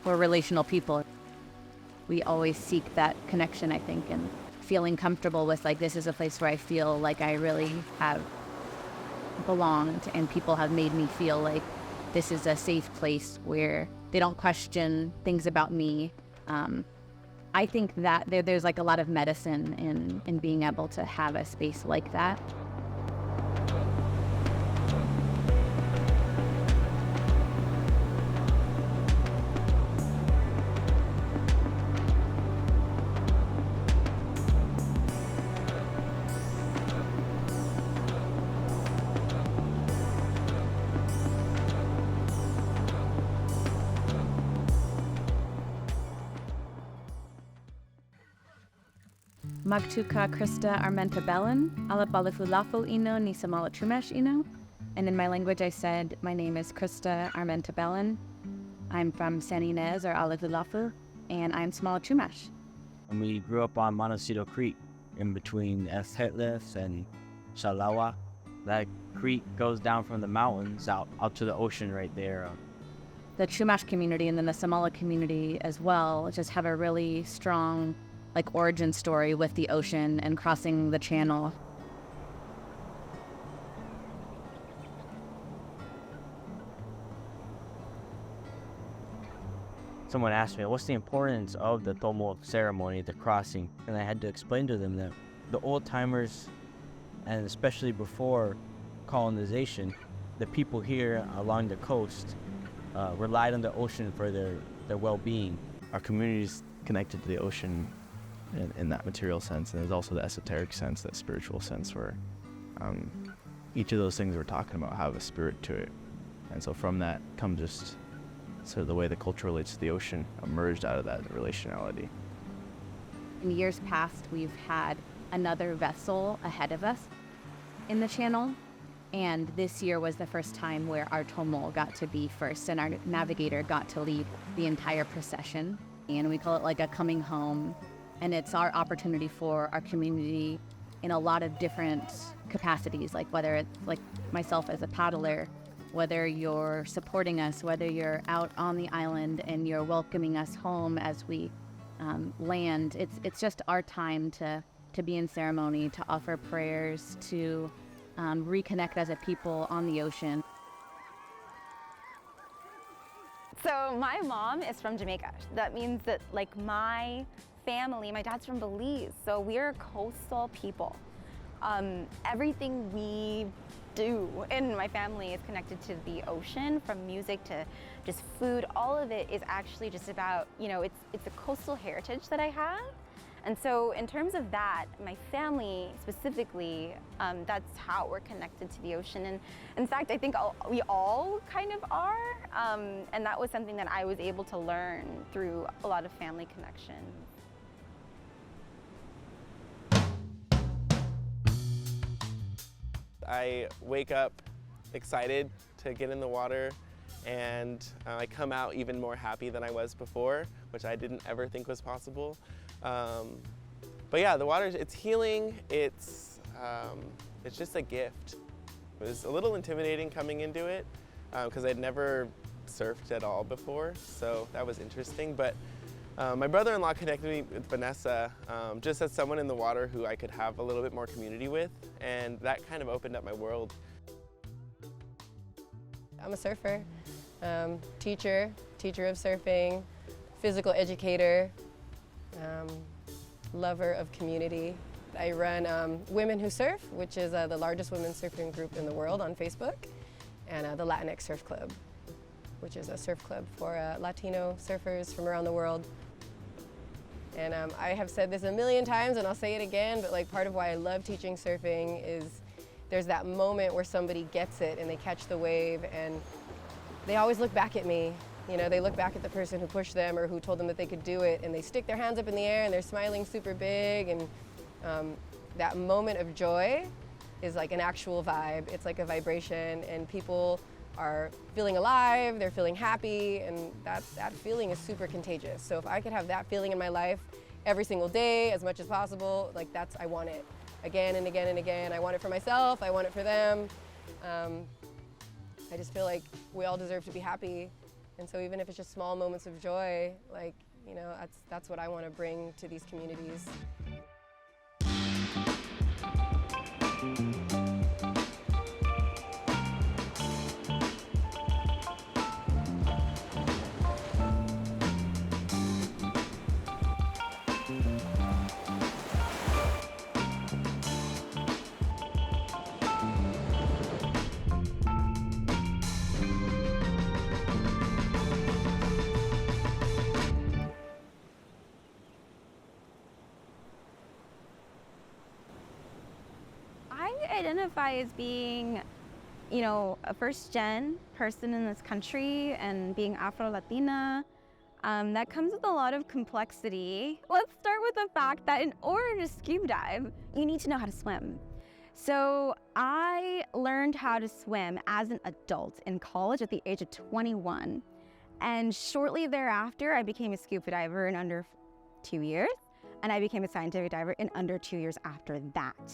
we're relational people. We always seek that connection, I think, and feeling comfortable with, like, this is a place where I feel like I really have belonged, and people have made me feel like this is a safe place where they don't question things about me. I think that there's like a lot of medicine in being able to have a space like that. Magtuka Krista Armenta Bellin, Alabalifulafu Ino Nisamala Chumash Ino. And in my language I said, my name is Krista Armenta Bellin. I'm from San Ynez or Alifulafu, and I'm small Chumash. And we grew up on Montecito Creek in between Eshetles and Shalawa. That creek goes down from the mountains out to the ocean right there. The Chumash community and the Nisamala community as well just have a really strong origin story with the ocean and crossing the channel. Someone asked me, what's the importance of the tomol ceremony, the crossing? And I had to explain to them that the old timers, and especially before colonization, the people here along the coast relied on the ocean for their well-being. Our community is connected to the ocean in that material sense, and there's also the esoteric sense, that spiritual sense, where each of those things we're talking about have a spirit to it. And so from that comes just sort of the way the culture relates to the ocean emerged out of that relationality. In years past, we've had another vessel ahead of us in the channel, and this year was the first time where our tomol got to be first, and our navigator got to lead the entire procession. And we call it like a coming home. And it's our opportunity for our community in a lot of different capacities, like whether it's like myself as a paddler, whether you're supporting us, whether you're out on the island and you're welcoming us home as we land. It's just our time to be in ceremony, to offer prayers, to reconnect as a people on the ocean. So my mom is from Jamaica. That means that my family, my dad's from Belize, so we're coastal people. Everything we do in my family is connected to the ocean, from music to just food. All of it is actually just about, it's a coastal heritage that I have. And so in terms of that, my family specifically, that's how we're connected to the ocean. And in fact, I think we all kind of are. And that was something that I was able to learn through a lot of family connections. I wake up excited to get in the water, and I come out even more happy than I was before, which I didn't ever think was possible. But yeah, the water, it's healing, it's just a gift. It was a little intimidating coming into it because I'd never surfed at all before, so that was interesting. But my brother-in-law connected me with Vanessa just as someone in the water who I could have a little bit more community with, and that kind of opened up my world. I'm a surfer, teacher of surfing, physical educator, lover of community. I run Women Who Surf, which is the largest women's surfing group in the world on Facebook, and the Latinx Surf Club, which is a surf club for Latino surfers from around the world. And I have said this a million times, and I'll say it again, but part of why I love teaching surfing is there's that moment where somebody gets it and they catch the wave, and they always look back at me. They look back at the person who pushed them or who told them that they could do it, and they stick their hands up in the air and they're smiling super big, and that moment of joy is like an actual vibe. It's like a vibration, and people are feeling alive, they're feeling happy, and that feeling is super contagious. So if I could have that feeling in my life every single day as much as possible, I want it again and again and again. I want it for myself, I want it for them. I just feel like we all deserve to be happy, And so even if it's just small moments of joy, like, you know, that's what I want to bring to these communities. I identify as being, you know, a first-gen person in this country and being Afro-Latina. That comes with a lot of complexity. Let's start with the fact that in order to scuba dive, you need to know how to swim. So I learned how to swim as an adult in college at the age of 21. And shortly thereafter, I became a scuba diver in under 2 years. And I became a scientific diver in under 2 years after that.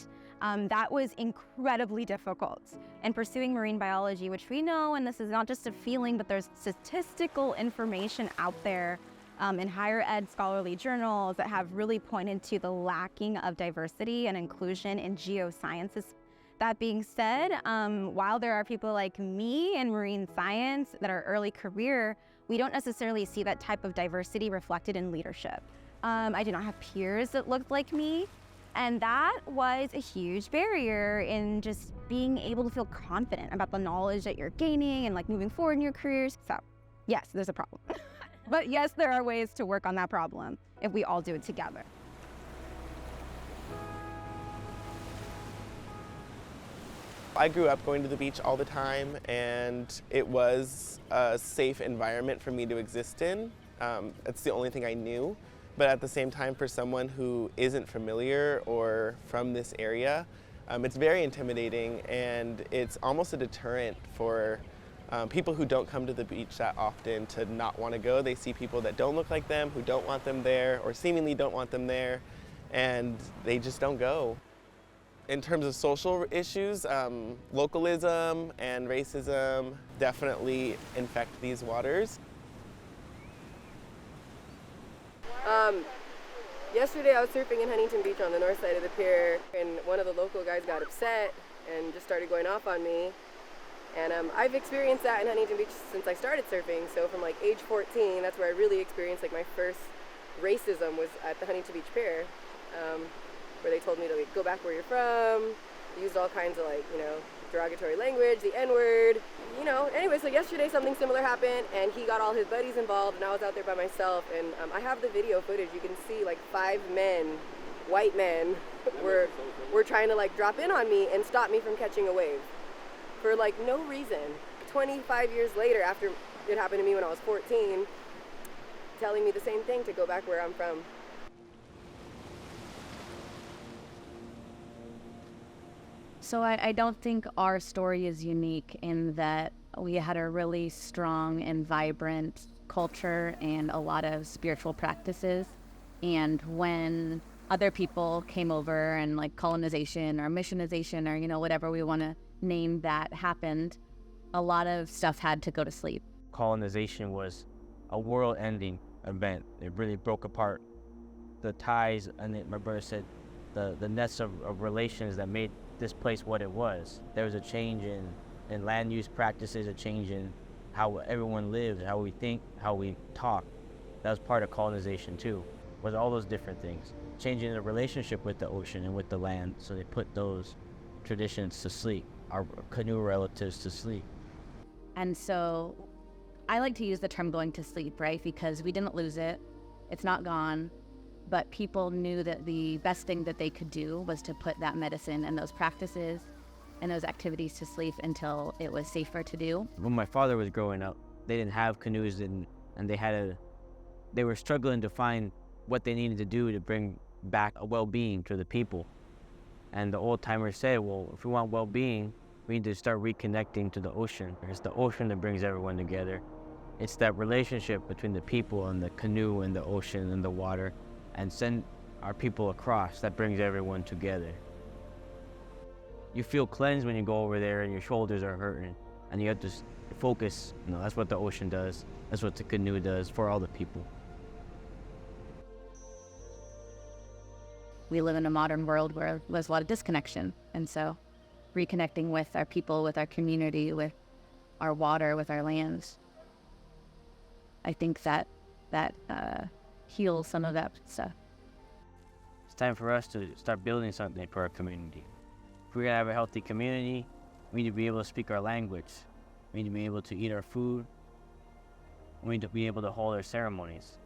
That was incredibly difficult. And pursuing marine biology, which we know, and this is not just a feeling, but there's statistical information out there in higher ed scholarly journals that have really pointed to the lacking of diversity and inclusion in geosciences. That being said, while there are people like me in marine science that are early career, we don't necessarily see that type of diversity reflected in leadership. I did not have peers that looked like me, and that was a huge barrier in just being able to feel confident about the knowledge that you're gaining and like moving forward in your careers. So yes, there's a problem. But yes, there are ways to work on that problem if we all do it together. I grew up going to the beach all the time, and it was a safe environment for me to exist in. It's the only thing I knew. But at the same time, for someone who isn't familiar or from this area, it's very intimidating, and it's almost a deterrent for people who don't come to the beach that often to not want to go. They see people that don't look like them, who don't want them there, or seemingly don't want them there, and they just don't go. In terms of social issues, localism and racism definitely infect these waters. Yesterday I was surfing in Huntington Beach on the north side of the pier, and one of the local guys got upset and just started going off on me. And I've experienced that in Huntington Beach since I started surfing. So from like age 14, that's where I really experienced like my first racism was at the Huntington Beach pier, where they told me to like go back where you're from, used all kinds of like, you know, derogatory language, the N-word, you know. Anyway, so yesterday something similar happened, and he got all his buddies involved, and I was out there by myself, and I have the video footage. You can see like 5 men, white men, were trying to like drop in on me and stop me from catching a wave for like no reason. 25 years later, after it happened to me when I was 14, telling me the same thing, to go back where I'm from. So I don't think our story is unique in that we had a really strong and vibrant culture and a lot of spiritual practices. And when other people came over and like colonization or missionization or, you know, whatever we want to name that happened, a lot of stuff had to go to sleep. Colonization was a world-ending event. It really broke apart the ties, and my brother said the nets of relations that made this place what it was. There was a change in land use practices, a change in how everyone lives, how we think, how we talk. That was part of colonization too, was all those different things. Changing the relationship with the ocean and with the land, so they put those traditions to sleep, our canoe relatives to sleep. And so I like to use the term going to sleep, right? Because we didn't lose it, it's not gone. But people knew that the best thing that they could do was to put that medicine and those practices and those activities to sleep until it was safer to do. When my father was growing up, they didn't have canoes, and they were struggling to find what they needed to do to bring back a well-being to the people. And the old-timers said, well, if we want well-being, we need to start reconnecting to the ocean. It's the ocean that brings everyone together. It's that relationship between the people and the canoe and the ocean and the water, and send our people across, that brings everyone together. You feel cleansed when you go over there and your shoulders are hurting. And you have to focus, that's what the ocean does. That's what the canoe does for all the people. We live in a modern world where there's a lot of disconnection. And so reconnecting with our people, with our community, with our water, with our lands, I think that heals some of that stuff. It's time for us to start building something for our community. If we're going to have a healthy community, we need to be able to speak our language. We need to be able to eat our food. We need to be able to hold our ceremonies.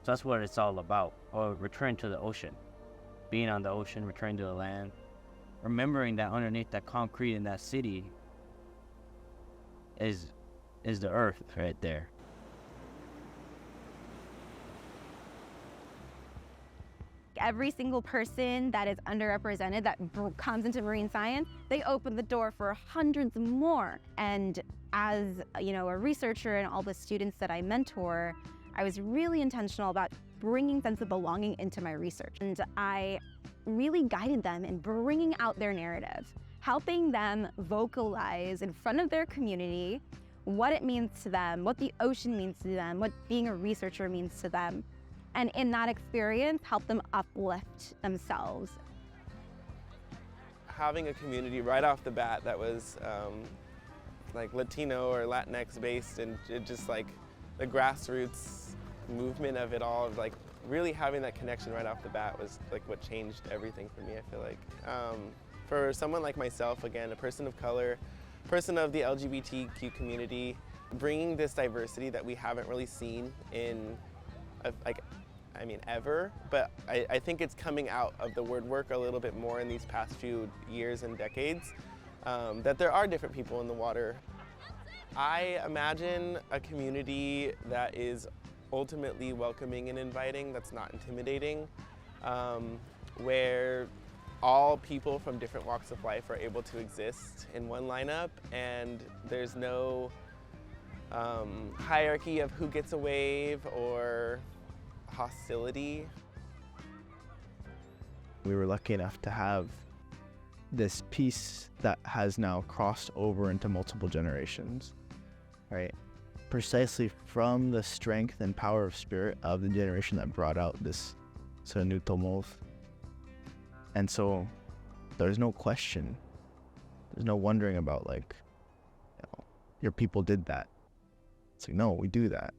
So that's what it's all about. Or return to the ocean. Being on the ocean, returning to the land. Remembering that underneath that concrete in that city is the earth right there. Every single person that is underrepresented that comes into marine science, they open the door for hundreds more. And as a researcher and all the students that I mentor, I was really intentional about bringing sense of belonging into my research. And I really guided them in bringing out their narrative, helping them vocalize in front of their community what it means to them, what the ocean means to them, what being a researcher means to them. And in that experience, help them uplift themselves. Having a community right off the bat that was like Latino or Latinx based, and it just like the grassroots movement of it all, like really having that connection right off the bat was like what changed everything for me, I feel like. For someone like myself, again, a person of color, person of the LGBTQ community, bringing this diversity that we haven't really seen in ever, but I think it's coming out of the word work a little bit more in these past few years and decades, that there are different people in the water. I imagine a community that is ultimately welcoming and inviting, that's not intimidating, where all people from different walks of life are able to exist in one lineup, and there's no hierarchy of who gets a wave or hostility. We were lucky enough to have this piece that has now crossed over into multiple generations, right? Precisely from the strength and power of spirit of the generation that brought out this sort of new tomol. And so there's no question, there's no wondering about your people did that. It's like, no, we do that.